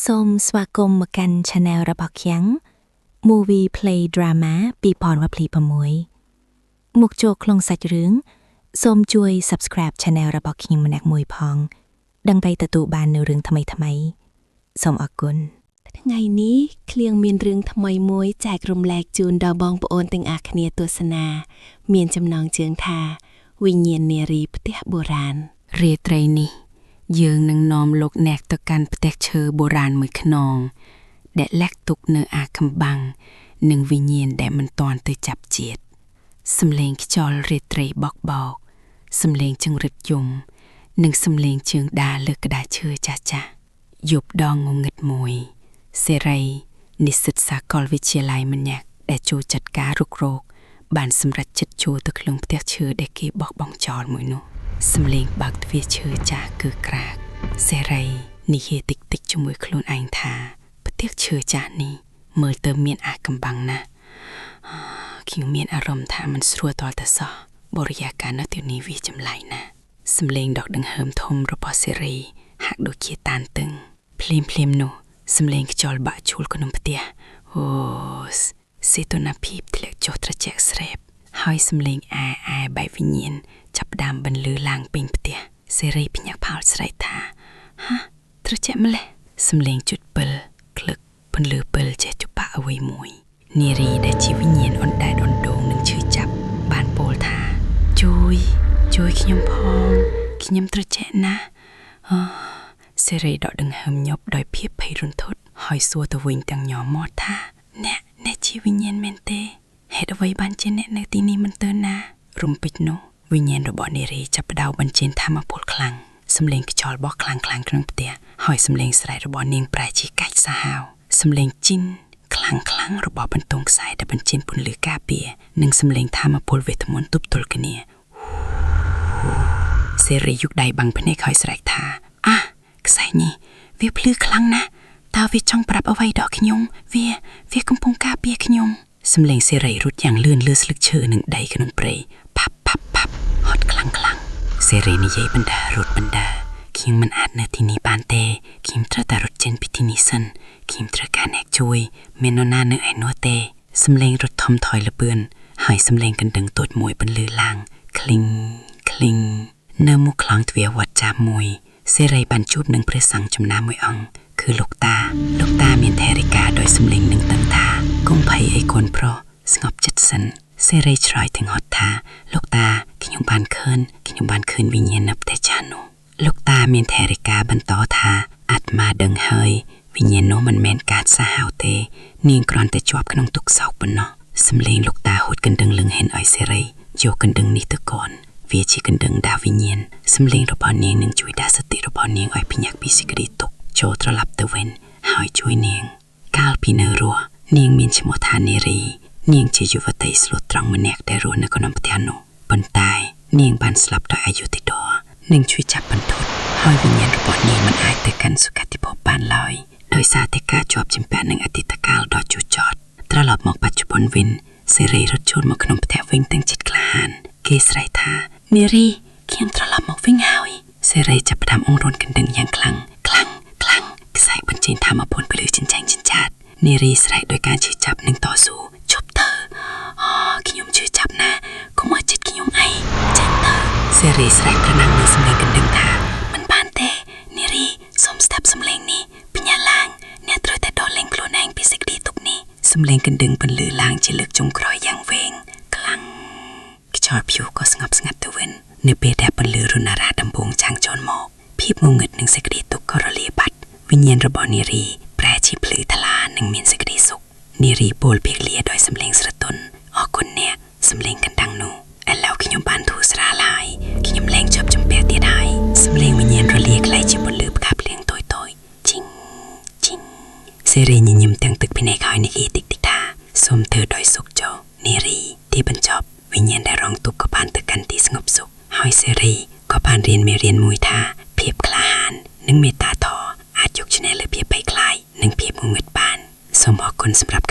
សូមស្វាគមន៍មកកាន់ Channel របស់ខ្ញុំ Movie Play Drama 2026មកចូលក្នុងសាច់រឿងសូមជួយ Subscribe Channel របស់ខ្ញុំម្នាក់មួយផងដើម្បីទទួលបាននូវរឿងថ្មីៗសូមអរគុណថ្ងៃនេះឃ្លៀងមានរឿងថ្មីមួយចែករំលែកជូនដល់បងប្អូនទាំងអស់គ្នាទស្សនាមានចំណងជើងថាវិញ្ញាណនារីផ្ទះបុរាណរាត្រីនេះយើងនឹងនាំលោកអ្នកទៅកាន់ផ្ទះឈើបុរាណមួយខ្នងដែលលាក់ទុកនៅអាខំបាំងនិងវិញ្ញាណដែលមិនទាន់ទៅចាប់ជាតិសំឡេងខ្យល់រាត្រីបក់បោកសំឡេងចង្រិតយំនិងសំឡេងជើងដើរលើក្តារឈើចាស់ៗយប់ដងងងឹតមួយសេរីនិស្សិតសាកលវិទ្យាល័យម្នាក់ដែលចូលចាត់ការរុករកបានសម្រេចចិត្តចូលទៅក្នុងផ្ទះឈើដែលគេបោះបង់ចោលមួយនោះសំឡេងបើកទ្វារឈើចាស់គឺក្រាកសេរីនិយាយតិចៗជាមួយខ្លួនឯងថាផ្ទះឈើចាស់នេះមើលទៅមានអាកំបាំងណាស់ខ្ញុំមានអារម្មណ៍ថាมันស្រួលតតែសោះបរិយាកាសនៅទីនេះវាចម្លែកណាស់សំឡេងដកដង្ហើមធំរបស់សេរីហាក់ដូចជាតានតឹងភ្លាមនោះសំឡេងខ្យល់បាក់ជួលក្នុងផ្ទះអូសេតុណាភីបធ្លាក់ចុះត្រជាក់ស្រេបហើយសំឡេងអែបែបវិញ្ញាណចាប់ដើមបន្លឺឡើងពេញផ្ទះសេរីភ្ញាក់ផោលស្រែកថាហាត្រជាក់ម្លេះសំឡេងជុតពិលក្លឹកពន្លឺពិលចេះជបាក់អ្វីមួយនារីដែលជាវិញ្ញាណអណ្ដែតអណ្ដូងនឹងឈឺចាប់បានពោលថាជួយខ្ញុំផងខ្ញុំត្រជាក់ណាស់សេរីដកដង្ហើមញាប់ដោយភាពភ័យរន្ធត់ហើយសួរទៅវិញទាំងញ័រមាត់ថាអ្នកជាវិញ្ញាណមែនទេហេតុអ្វីបានជាអ្នកនៅទីនេះមិនទៅណារំពេចនោះវិញ្ញាណរបស់នារីចាប់ផ្ដើមបញ្ចេញថាមពលខ្លាំងសំឡេងខ្យល់បោះខ្លាំងក្នុងផ្ទះហើយសំឡេងស្រែករបស់នាងប្រែជាកាច់សាហាវសំឡេងជីនខ្លាំងរបស់បន្ទង់ខ្សែដែលបញ្ចេញពន្លឺការពារនិងសំឡេងថាមពលវេទមន្តទប់ទល់គ្នាសេរីយុកដៃបាំងភ្នែកហើយស្រែកថាខ្សែនេះវាភ្លឺខ្លាំងណាស់តើវាចង់ប្រាប់អ្វីដល់ខ្ញុំវាកំពុងការពារខ្ញុំសំឡេងសេរីរត់យ៉ាងលឿនលើស្លឹកឈើនិងដីក្នុងព្រៃផាប់ហត់ខ្លាំងសេរីនិយាយបណ្ដើខ្ញុំមិនអាចនៅទីនេះបានទេខ្ញុំត្រូវតែរត់ចេញពីទីនេះសិនខ្ញុំត្រូវការអ្នកជួយមាននរណានៅឯនោះទេសំឡេងរត់ធំថយលឿនហើយសំឡេងកណ្ដឹងតូចមួយបន្លឺឡើងឃ្លីងនៅមុខខ្លោងទ្វារវត្តចាស់មួយសេរីបានជួបនឹងព្រះសង្ឃចំណាមួយអង្គគឺលោកតាមានថេរិកាដោយសំឡេងនឹងតឹងថាកុំភ័យអីកូនប្រុសស្ងប់ចិត្តសិនសេរីឆ្លើយទាំងហត់ថាលោកតាខ្ញុំបានឃើញវិញ្ញាណនៅផ្ទះចាស់នោះលោកតាមានថេរិកាបន្តថាអាត្មាដឹងហើយវិញ្ញាណនោះមិនមែនកាចសាហាវទេនាងគ្រាន់តែជាប់ក្នុងទុក្ខសោកប៉ុណ្ណោះសំឡេងលោកតាហូតកណ្ដឹងលឹងហិនឲ្យសេរីយកកណ្ដឹងនេះទៅកូនវាជាកណ្ដឹងដាវិញ្ញាណសំឡេងរបស់នាងនឹងជួយដាស់សតិរបស់នាងឲ្យភ្ញាក់ពីសេចក្តីទុក្ខចូលត្រឡប់ទៅវិញហើយជួយនាងកាលពីនៅរស់នាងមានឈ្មោះថានារីនាងជាយុវតីស្លូតត្រង់ម្នាក់ដែលរស់នៅក្នុងផ្ទះនោះប៉ុន្តែនាងបានស្លាប់ដោយអយុត្តិធម៌និងជួយចាប់បន្ទុតហើយវិញ្ញាណរបស់នាងមិនអាចទៅកាន់សុគតិភពបានឡើយដោយសារតែការជាប់ជំពាក់នឹងអតីតកាលដ៏ជូរចត់ត្រឡប់មកបច្ចុប្បន្នវិញសេរីរត់ចូលមកក្នុងផ្ទះវិញទាំងចិត្តក្លាហានគេស្រែកថានារីខ្ញុំត្រឡប់មកវិញហើយសេរីចាប់ផ្ដើមអង្រួនកណ្ដឹងយ៉ាងខ្លាំងខ្សែបញ្ចេញថាមពលពលឺចិញ្ចាតនារីស្រែកដោយការឈឺចាប់និងតស៊ូជប់ទៅខ្ញុំឈឺចាប់ណាស់កុំឲ្យចិត្តខ្ញុំអីចេញទៅសេរីស្រែកប្រណាំងនឹងសំឡេងកណ្ដឹងថាមិនបានទេនារីសូមស្ដាប់សំឡេងនេះបញ្ញាឡើងអ្នកត្រូវតែដោះលែងខ្លួនឯងពីសេចក្តីទុក្ខនេះសំឡេងកណ្ដឹងបន្លឺឡើងជាលើកចុងក្រោយយ៉ាងវែងខ្លាំងខ្យល់ព្យុះក៏ស្ងប់ស្ងាត់ទៅវិញនៅពេលដែលបន្លឺរណារ៉ាដំបងចាំងចូលមកភាពងងឹតនិងសេចក្តីទុក្ខក៏រលាបាត់វិញ្ញាណរបស់នារីប្រែជាភ្លឺថ្លានិងមានសេចក្តីសុខនារីពោលភៀកលាដោយសំឡេងស្រទន់អរគុណអ្នកសំឡេងកណ្ដឹងនោះឥឡូវខ្ញុំបានធូរស្រាលហើយខ្ញុំលែងជាប់ជំពាក់ទៀតហើយសំឡេងវិញ្ញាណរលាក្លាយជាពន្លឺផ្កាភ្លៀងតូចជីងសេរីញញឹមទាំងទឹកភ្នែកហើយនិយាយតិចថាសូមធ្វើដោយសុខចុះនារីទីបញ្ចប់វិញ្ញាណដែលរងទុក្ខក៏បានទៅកាន់ទីស្ងប់សុខហើយសេរីក៏បានរៀនមេរៀនមួយថាភាពក្លាហាននិងមេត្តាធម៌អាចយកឈ្នះលើភាពភ័យខ្លាចនិងភាពងងឹតបានសូមអរគុណសម្រាប់